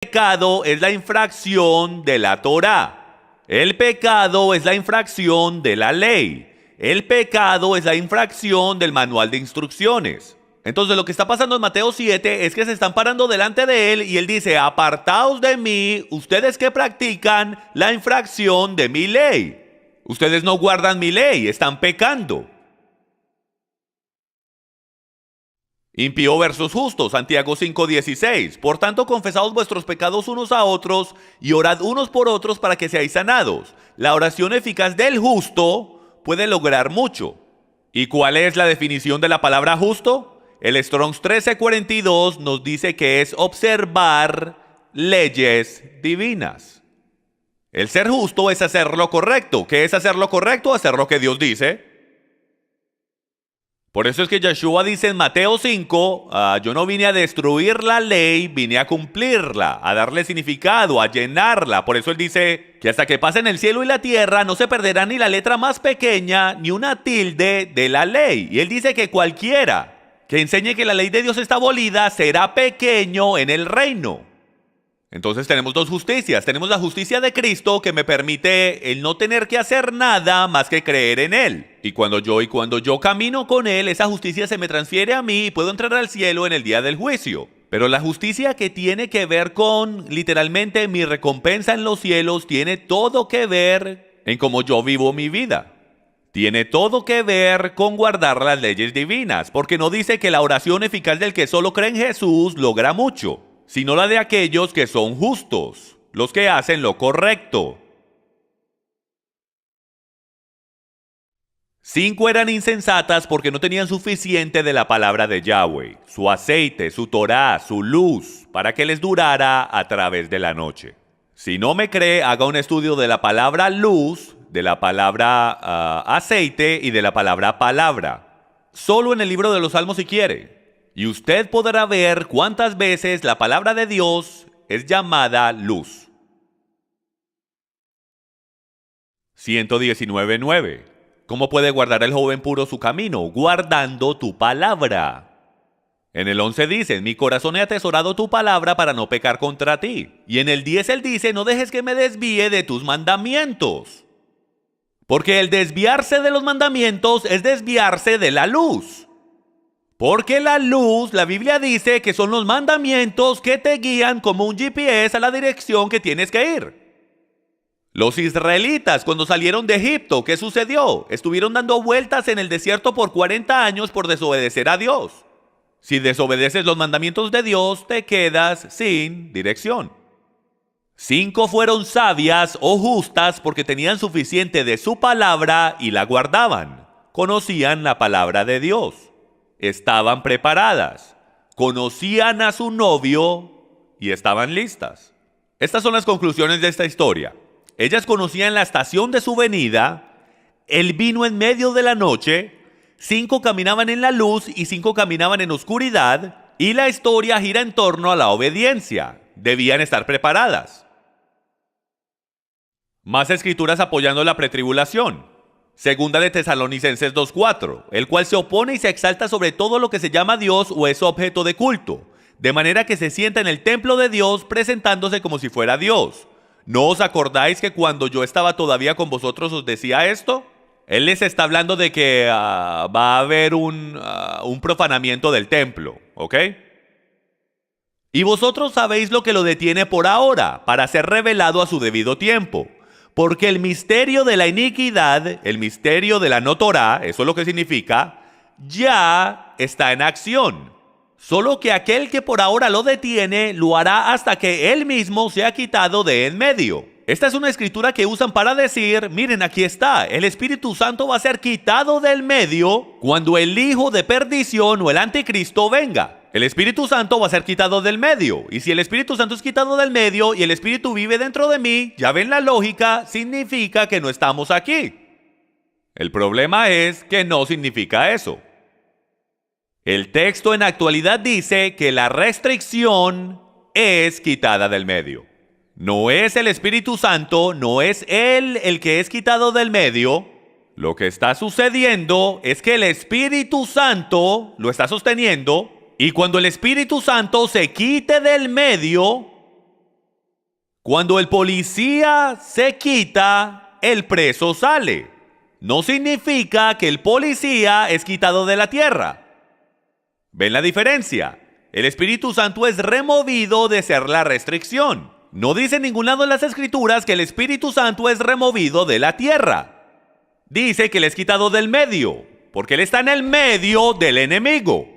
pecado es la infracción de la Torá. El pecado es la infracción de la ley. El pecado es la infracción del manual de instrucciones. Entonces lo que está pasando en Mateo 7 es que se están parando delante de él y él dice: apartaos de mí, ustedes que practican la infracción de mi ley. Ustedes no guardan mi ley, están pecando. Impío versus justos, Santiago 5:16. Por tanto, confesaos vuestros pecados unos a otros y orad unos por otros para que seáis sanados. La oración eficaz del justo puede lograr mucho. ¿Y cuál es la definición de la palabra justo? El Strong's 1342 nos dice que es observar leyes divinas. El ser justo es hacer lo correcto. ¿Qué es hacer lo correcto? Hacer lo que Dios dice. Por eso es que Yeshua dice en Mateo 5, yo no vine a destruir la ley, vine a cumplirla, a darle significado, a llenarla. Por eso él dice que hasta que pasen el cielo y la tierra no se perderá ni la letra más pequeña ni una tilde de la ley. Y él dice que cualquiera que enseñe que la ley de Dios está abolida será pequeño en el reino. Entonces tenemos dos justicias. Tenemos la justicia de Cristo, que me permite el no tener que hacer nada más que creer en Él. Y cuando yo camino con Él, esa justicia se me transfiere a mí y puedo entrar al cielo en el día del juicio. Pero la justicia que tiene que ver con, literalmente, mi recompensa en los cielos, tiene todo que ver en cómo yo vivo mi vida. Tiene todo que ver con guardar las leyes divinas, porque no dice que la oración eficaz del que solo cree en Jesús logra mucho, sino la de aquellos que son justos, los que hacen lo correcto. 5 eran insensatas porque no tenían suficiente de la palabra de Yahweh, su aceite, su Torá, su luz, para que les durara a través de la noche. Si no me cree, haga un estudio de la palabra luz, de la palabra aceite y de la palabra palabra. Solo en el libro de los Salmos si quiere. Y usted podrá ver cuántas veces la palabra de Dios es llamada luz. 119:9. ¿Cómo puede guardar el joven puro su camino? Guardando tu palabra. En el 11 dice: en mi corazón he atesorado tu palabra para no pecar contra ti. Y en el 10 él dice: no dejes que me desvíe de tus mandamientos. Porque el desviarse de los mandamientos es desviarse de la luz. Porque la luz, la Biblia dice que son los mandamientos que te guían como un GPS a la dirección que tienes que ir. Los israelitas, cuando salieron de Egipto, ¿qué sucedió? Estuvieron dando vueltas en el desierto por 40 años por desobedecer a Dios. Si desobedeces los mandamientos de Dios, te quedas sin dirección. 5 fueron sabias o justas porque tenían suficiente de su palabra y la guardaban. Conocían la palabra de Dios. Estaban preparadas, conocían a su novio y estaban listas. Estas son las conclusiones de esta historia. Ellas conocían la estación de su venida, él vino en medio de la noche, 5 caminaban en la luz y 5 caminaban en oscuridad, y la historia gira en torno a la obediencia. Debían estar preparadas. Más escrituras apoyando la pretribulación. Segunda de Tesalonicenses 2:4, el cual se opone y se exalta sobre todo lo que se llama Dios o es objeto de culto, de manera que se sienta en el templo de Dios presentándose como si fuera Dios. ¿No os acordáis que cuando yo estaba todavía con vosotros os decía esto? Él les está hablando de que va a haber un profanamiento del templo, ¿ok? Y vosotros sabéis lo que lo detiene por ahora, para ser revelado a su debido tiempo. Porque el misterio de la iniquidad, el misterio de la no Torá, eso es lo que significa, ya está en acción. Solo que aquel que por ahora lo detiene, lo hará hasta que él mismo sea quitado de en medio. Esta es una escritura que usan para decir, miren, aquí está, el Espíritu Santo va a ser quitado del medio cuando el hijo de perdición o el anticristo venga. El Espíritu Santo va a ser quitado del medio. Y si el Espíritu Santo es quitado del medio y el Espíritu vive dentro de mí, ya ven la lógica, significa que no estamos aquí. El problema es que no significa eso. El texto en actualidad dice que la restricción es quitada del medio. No es el Espíritu Santo, no es Él el que es quitado del medio. Lo que está sucediendo es que el Espíritu Santo lo está sosteniendo. Y cuando el Espíritu Santo se quite del medio, Cuando el policía se quita, el preso sale. No significa que el policía es quitado de la tierra. ¿Ven la diferencia? El Espíritu Santo es removido de ser la restricción. No dice en ningún lado en las Escrituras que el Espíritu Santo es removido de la tierra. Dice que Él es quitado del medio, porque Él está en el medio del enemigo.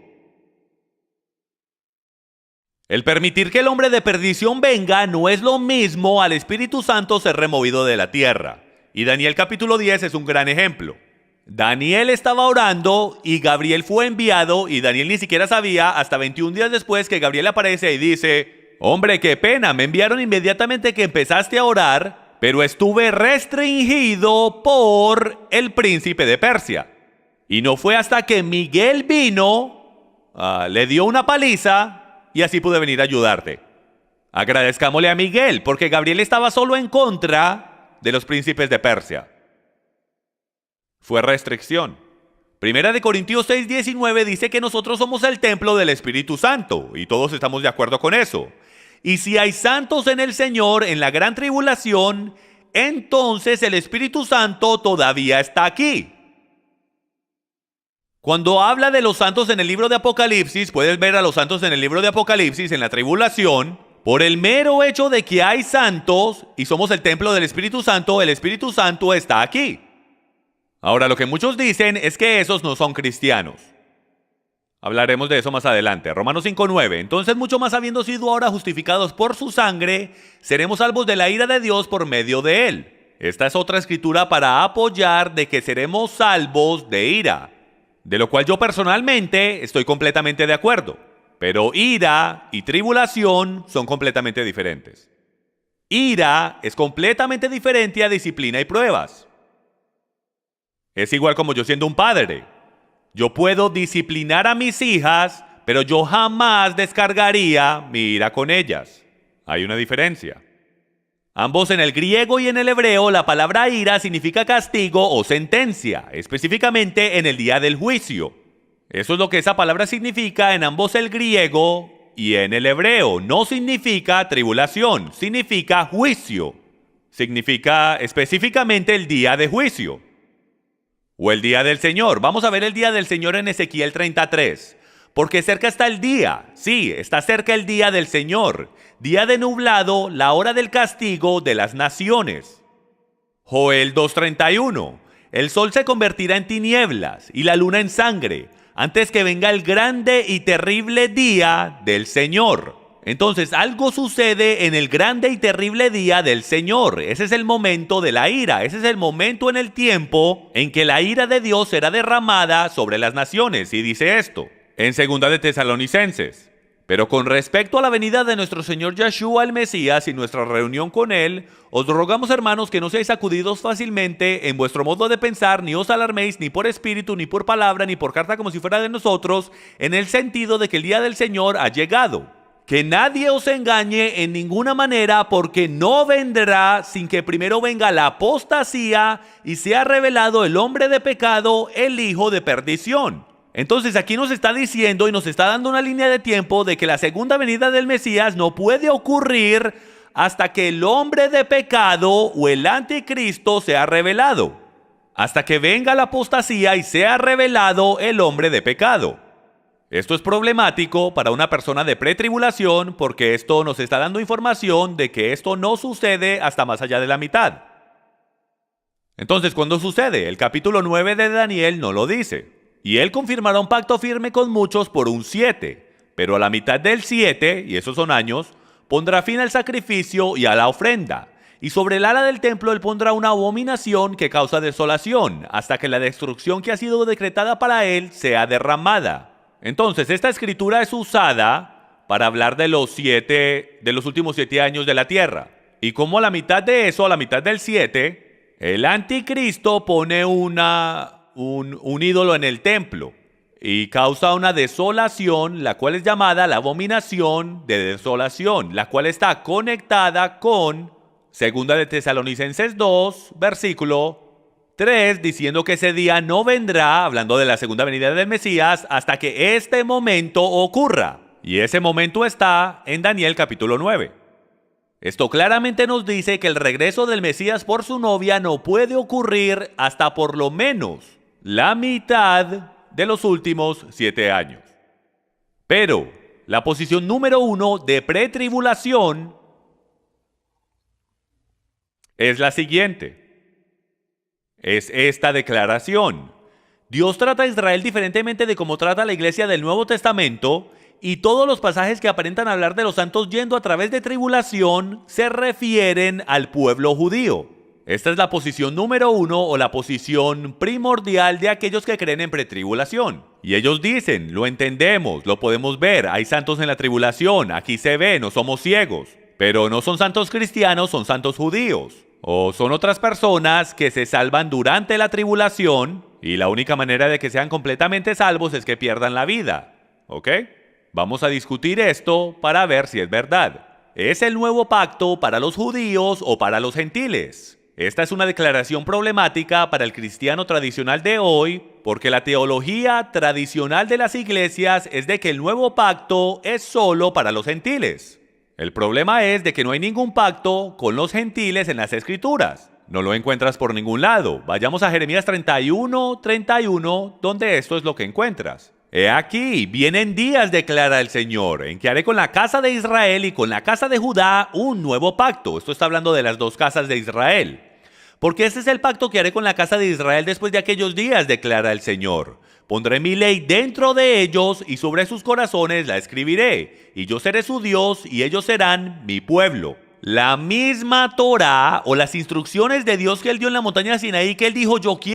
El permitir que el hombre de perdición venga no es lo mismo al Espíritu Santo ser removido de la tierra. Y Daniel capítulo 10 es un gran ejemplo. Daniel estaba orando y Gabriel fue enviado y Daniel ni siquiera sabía hasta 21 días después que Gabriel aparece y dice: hombre, qué pena, me enviaron inmediatamente que empezaste a orar, pero estuve restringido por el príncipe de Persia. Y no fue hasta que Miguel vino, le dio una paliza y así pude venir a ayudarte. Agradezcámosle a Miguel, porque Gabriel estaba solo en contra de los príncipes de Persia. Fue restricción. Primera de Corintios 6:19 dice que nosotros somos el templo del Espíritu Santo, y todos estamos de acuerdo con eso. Y si hay santos en el Señor en la gran tribulación, entonces el Espíritu Santo todavía está aquí. Cuando habla de los santos en el libro de Apocalipsis, puedes ver a los santos en el libro de Apocalipsis en la tribulación. Por el mero hecho de que hay santos y somos el templo del Espíritu Santo, el Espíritu Santo está aquí. Ahora, lo que muchos dicen es que esos no son cristianos. Hablaremos de eso más adelante. Romanos 5:9. Entonces, mucho más habiendo sido ahora justificados por su sangre, seremos salvos de la ira de Dios por medio de él. Esta es otra escritura para apoyar de que seremos salvos de ira, de lo cual yo personalmente estoy completamente de acuerdo. Pero ira y tribulación son completamente diferentes. Ira es completamente diferente a disciplina y pruebas. Es igual como yo siendo un padre. Yo puedo disciplinar a mis hijas, pero yo jamás descargaría mi ira con ellas. Hay una diferencia. Ambos en el griego y en el hebreo, la palabra ira significa castigo o sentencia, específicamente en el día del juicio. Eso es lo que esa palabra significa en ambos el griego y en el hebreo. No significa tribulación, significa juicio. Significa específicamente el día de juicio. O el día del Señor. Vamos a ver el día del Señor en Ezequiel 33. Porque cerca está el día, sí, está cerca el día del Señor, día de nublado, la hora del castigo de las naciones. Joel 2:31, el sol se convertirá en tinieblas y la luna en sangre, antes que venga el grande y terrible día del Señor. Entonces algo sucede en el grande y terrible día del Señor. Ese es el momento de la ira. Ese es el momento en el tiempo en que la ira de Dios será derramada sobre las naciones. Y dice esto en 2 de Tesalonicenses: pero con respecto a la venida de nuestro Señor Yeshua el Mesías y nuestra reunión con Él, os rogamos, hermanos, que no seáis sacudidos fácilmente en vuestro modo de pensar, ni os alarméis ni por espíritu, ni por palabra, ni por carta como si fuera de nosotros, en el sentido de que el día del Señor ha llegado. Que nadie os engañe en ninguna manera, porque no vendrá sin que primero venga la apostasía y sea revelado el hombre de pecado, el hijo de perdición. Entonces aquí nos está diciendo y nos está dando una línea de tiempo de que la segunda venida del Mesías no puede ocurrir hasta que el hombre de pecado o el anticristo sea revelado. Hasta que venga la apostasía y sea revelado el hombre de pecado. Esto es problemático para una persona de pretribulación porque esto nos está dando información de que esto no sucede hasta más allá de la mitad. Entonces, ¿cuándo sucede? El capítulo 9 de Daniel no lo dice. Y él confirmará un pacto firme con muchos por un 7. Pero a la mitad del 7, y esos son años, pondrá fin al sacrificio y a la ofrenda. Y sobre el ala del templo él pondrá una abominación que causa desolación, hasta que la destrucción que ha sido decretada para él sea derramada. Entonces, esta escritura es usada para hablar de los últimos 7 años de la tierra. Y como a la mitad de eso, a la mitad del 7, el anticristo pone un ídolo en el templo y causa una desolación, la cual es llamada la abominación de desolación, la cual está conectada con 2 de Tesalonicenses 2, versículo 3, diciendo que ese día no vendrá, hablando de la segunda venida del Mesías, hasta que este momento ocurra. Y ese momento está en Daniel capítulo 9. Esto claramente nos dice que el regreso del Mesías por su novia no puede ocurrir hasta por lo menos la mitad de los últimos 7 años. Pero la posición número 1 de pretribulación es la siguiente. Es esta declaración. Dios trata a Israel diferentemente de cómo trata a la iglesia del Nuevo Testamento, y todos los pasajes que aparentan hablar de los santos yendo a través de tribulación se refieren al pueblo judío. Esta es la posición número 1 o la posición primordial de aquellos que creen en pretribulación. Y ellos dicen, lo entendemos, lo podemos ver, hay santos en la tribulación, aquí se ve, no somos ciegos. Pero no son santos cristianos, son santos judíos. O son otras personas que se salvan durante la tribulación y la única manera de que sean completamente salvos es que pierdan la vida. ¿Ok? Vamos a discutir esto para ver si es verdad. ¿Es el nuevo pacto para los judíos o para los gentiles? Esta es una declaración problemática para el cristiano tradicional de hoy, porque la teología tradicional de las iglesias es de que el nuevo pacto es solo para los gentiles. El problema es de que no hay ningún pacto con los gentiles en las escrituras. No lo encuentras por ningún lado. Vayamos a Jeremías 31, donde esto es lo que encuentras. He aquí, vienen días, declara el Señor, en que haré con la casa de Israel y con la casa de Judá un nuevo pacto. Esto está hablando de las dos casas de Israel. Porque este es el pacto que haré con la casa de Israel después de aquellos días, declara el Señor. Pondré mi ley dentro de ellos y sobre sus corazones la escribiré. Y yo seré su Dios y ellos serán mi pueblo. La misma Torá o las instrucciones de Dios que él dio en la montaña de Sinaí, que él dijo, yo quiero